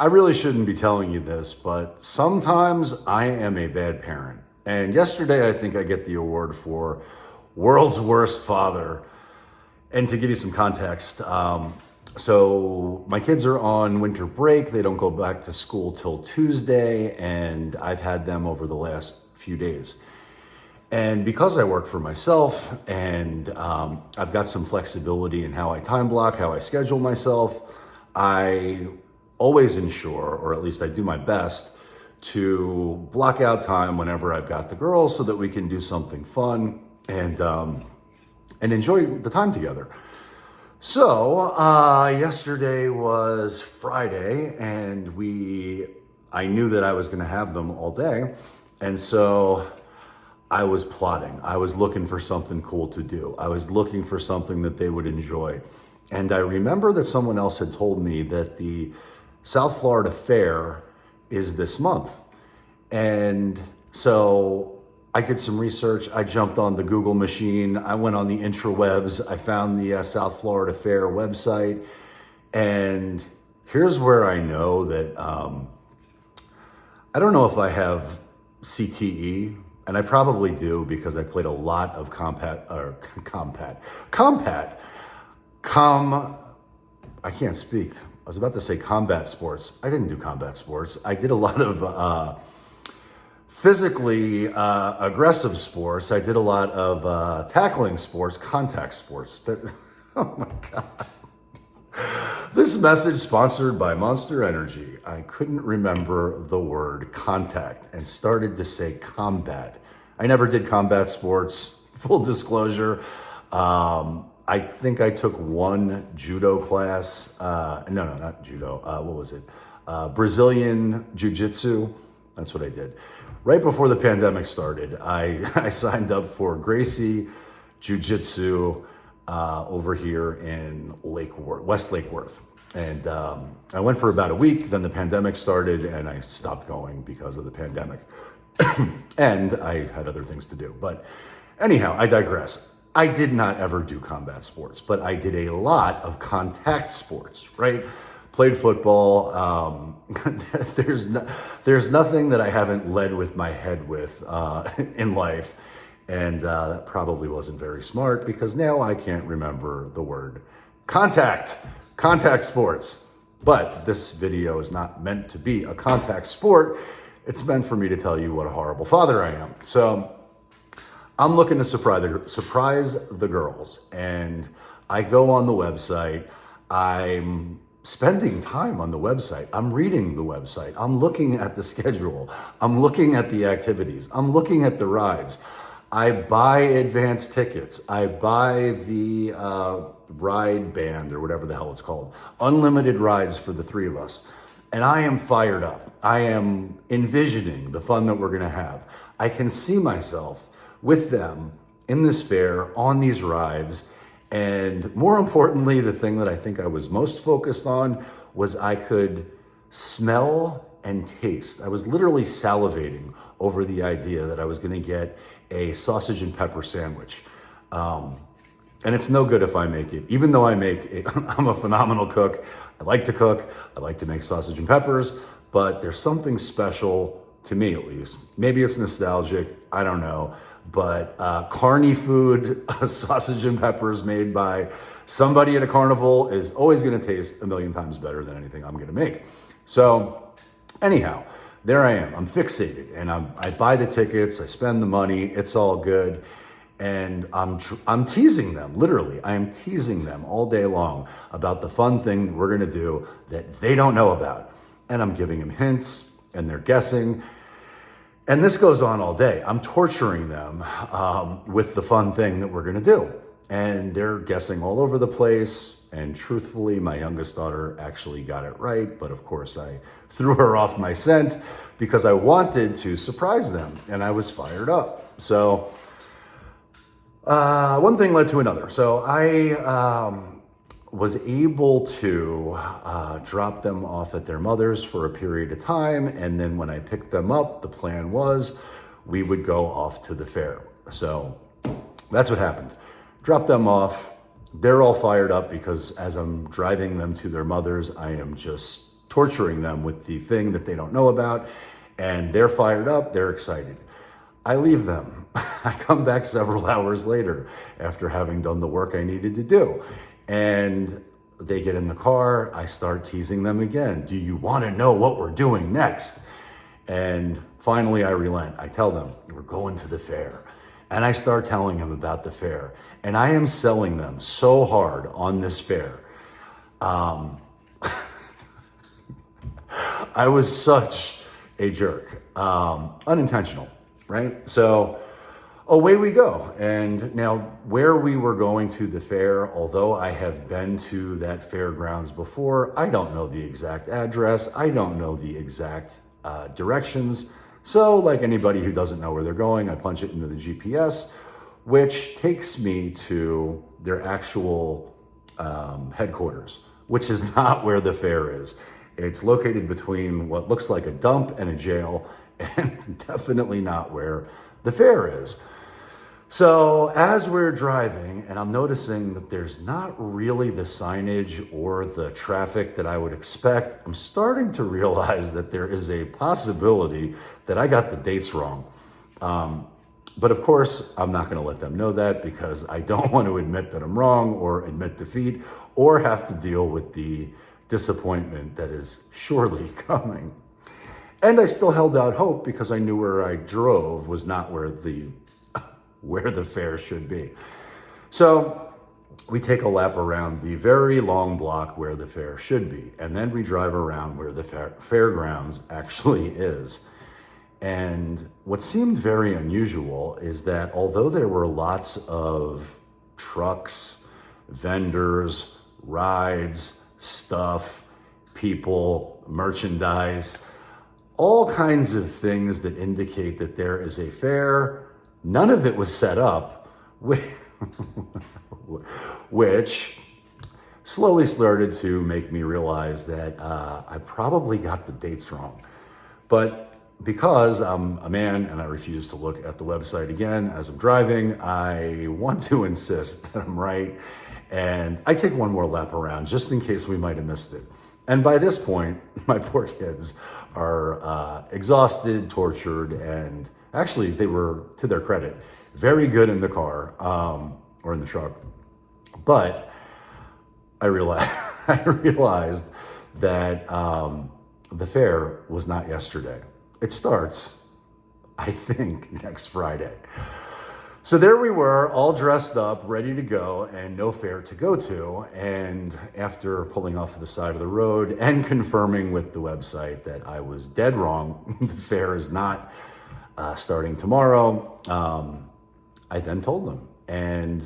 I really shouldn't be telling you this, but sometimes I am a bad parent. And yesterday, I think I get the award for world's worst father. And to give you some context, so my kids are on winter break. They don't go back to school till Tuesday, and I've had them over the last few days. And because I work for myself and I've got some flexibility in how I time block, how I schedule myself, I always ensure, or at least I do my best, to block out time whenever I've got the girls so that we can do something fun and enjoy the time together. So yesterday was Friday, and I knew that I was going to have them all day, and so I was plotting. I was looking for something cool to do. I was looking for something that they would enjoy. And I remember that someone else had told me that the South Florida Fair is this month. And so I did some research. I jumped on the Google machine. I went on the intrawebs. I found the South Florida Fair website. And here's where I know that I don't know if I have CTE, and I probably do because I played a lot of I can't speak. I was about to say combat sports. I didn't do combat sports. I did a lot of physically aggressive sports. I did a lot of tackling sports, contact sports. Oh my God. This message sponsored by Monster Energy. I couldn't remember the word contact and started to say combat. I never did combat sports, full disclosure. I think I took one judo class. No, not judo. What was it? Brazilian jiu-jitsu. That's what I did. Right before the pandemic started, I signed up for Gracie Jiu-Jitsu over here in West Lake Worth. And I went for about a week, then the pandemic started and I stopped going because of the pandemic. And I had other things to do. But anyhow, I digress. I did not ever do combat sports, but I did a lot of contact sports, right? Played football. There's nothing that I haven't led with my head with in life. And that probably wasn't very smart because now I can't remember the word contact sports. But this video is not meant to be a contact sport. It's meant for me to tell you what a horrible father I am. So I'm looking to surprise the girls. And I go on the website. I'm spending time on the website. I'm reading the website. I'm looking at the schedule. I'm looking at the activities. I'm looking at the rides. I buy advance tickets. I buy the ride band or whatever the hell it's called. Unlimited rides for the three of us. And I am fired up. I am envisioning the fun that we're going to have. I can see myself with them in this fair, on these rides. And more importantly, the thing that I think I was most focused on was I could smell and taste. I was literally salivating over the idea that I was going to get a sausage and pepper sandwich. And it's no good if I make it. Even though I'm a phenomenal cook. I like to cook. I like to make sausage and peppers. But there's something special, to me at least. Maybe it's nostalgic. I don't know. But carny food, sausage and peppers made by somebody at a carnival is always going to taste a million times better than anything I'm going to make. So anyhow, there I am. I'm fixated, and I buy the tickets. I spend the money. It's all good. And I'm teasing them, literally. I am teasing them all day long about the fun thing that we're going to do that they don't know about. And I'm giving them hints, and they're guessing. And this goes on all day. I'm torturing them with the fun thing that we're going to do. And they're guessing all over the place. And truthfully, my youngest daughter actually got it right. But of course, I threw her off my scent because I wanted to surprise them. And I was fired up. So one thing led to another. So I was able to drop them off at their mother's for a period of time. And then when I picked them up, the plan was we would go off to the fair. So that's what happened. Drop them off. They're all fired up because as I'm driving them to their mother's, I am just torturing them with the thing that they don't know about, and they're fired up, they're excited. I leave them. I come back several hours later after having done the work I needed to do. And they get in the car. I start teasing them again. Do you want to know what we're doing next? And finally, I relent. I tell them, we're going to the fair. And I start telling them about the fair. And I am selling them so hard on this fair. I was such a jerk. Unintentional, right? So away we go. And now where we were going to the fair, although I have been to that fairgrounds before, I don't know the exact address. I don't know the exact directions. So like anybody who doesn't know where they're going, I punch it into the GPS, which takes me to their actual headquarters, which is not where the fair is. It's located between what looks like a dump and a jail, and definitely not where the fair is. So as we're driving, and I'm noticing that there's not really the signage or the traffic that I would expect, I'm starting to realize that there is a possibility that I got the dates wrong. But of course, I'm not going to let them know that because I don't want to admit that I'm wrong or admit defeat or have to deal with the disappointment that is surely coming. And I still held out hope because I knew where I drove was not where the fair should be. So we take a lap around the very long block where the fair should be, and then we drive around where the fairgrounds actually is. And what seemed very unusual is that although there were lots of trucks, vendors, rides, stuff, people, merchandise, all kinds of things that indicate that there is a fair, none of it was set up, which slowly started to make me realize that I probably got the dates wrong. But because I'm a man and I refuse to look at the website again as I'm driving, I want to insist that I'm right. And I take one more lap around just in case we might have missed it. And by this point, my poor kids are exhausted, tortured, and actually they were, to their credit, very good in the car or in the truck. But I realized that the fair was not yesterday. It starts, I think, next Friday. So there we were, all dressed up, ready to go, and no fair to go to. And after pulling off to the side of the road and confirming with the website that I was dead wrong, the fair is not starting tomorrow, I then told them. And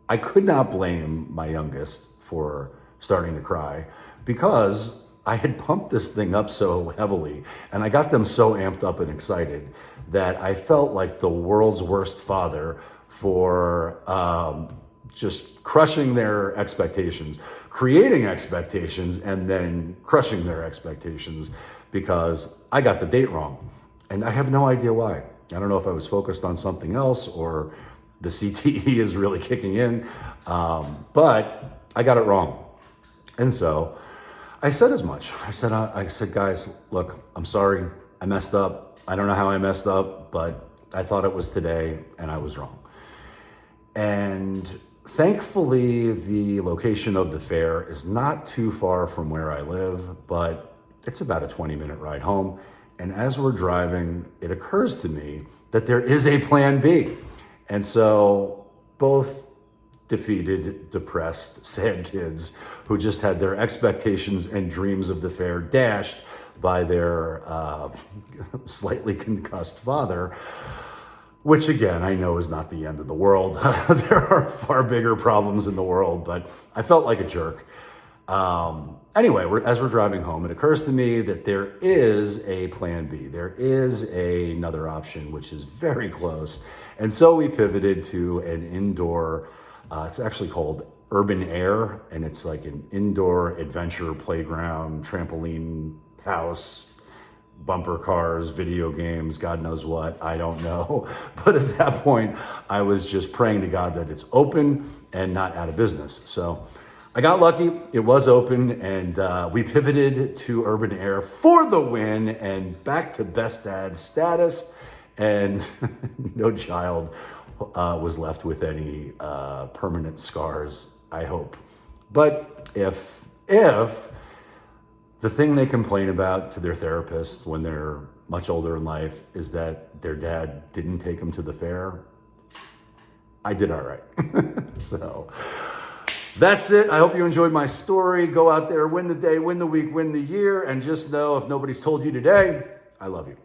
I could not blame my youngest for starting to cry because I had pumped this thing up so heavily and I got them so amped up and excited that I felt like the world's worst father for just crushing their expectations, creating expectations, and then crushing their expectations because I got the date wrong. And I have no idea why. I don't know if I was focused on something else or the CTE is really kicking in, but I got it wrong. And so I said as much. I said, guys, look, I'm sorry. I messed up. I don't know how I messed up, but I thought it was today and I was wrong. And thankfully, the location of the fair is not too far from where I live, but it's about a 20-minute ride home. And as we're driving, it occurs to me that there is a plan B. And so both defeated, depressed, sad kids who just had their expectations and dreams of the fair dashed by their slightly concussed father, which again, I know is not the end of the world. There are far bigger problems in the world, but I felt like a jerk. Anyway, as we're driving home, it occurs to me that there is a plan B. There is another option, which is very close. And so we pivoted to an indoor, it's actually called Urban Air, and it's like an indoor adventure playground, trampoline house, bumper cars, video games, God knows what, I don't know. But at that point, I was just praying to God that it's open and not out of business. So I got lucky. It was open, and we pivoted to Urban Air for the win and back to best dad status. And no child was left with any permanent scars, I hope. But if the thing they complain about to their therapist when they're much older in life is that their dad didn't take them to the fair, I did all right. So that's it. I hope you enjoyed my story. Go out there, win the day, win the week, win the year, and just know if nobody's told you today, I love you.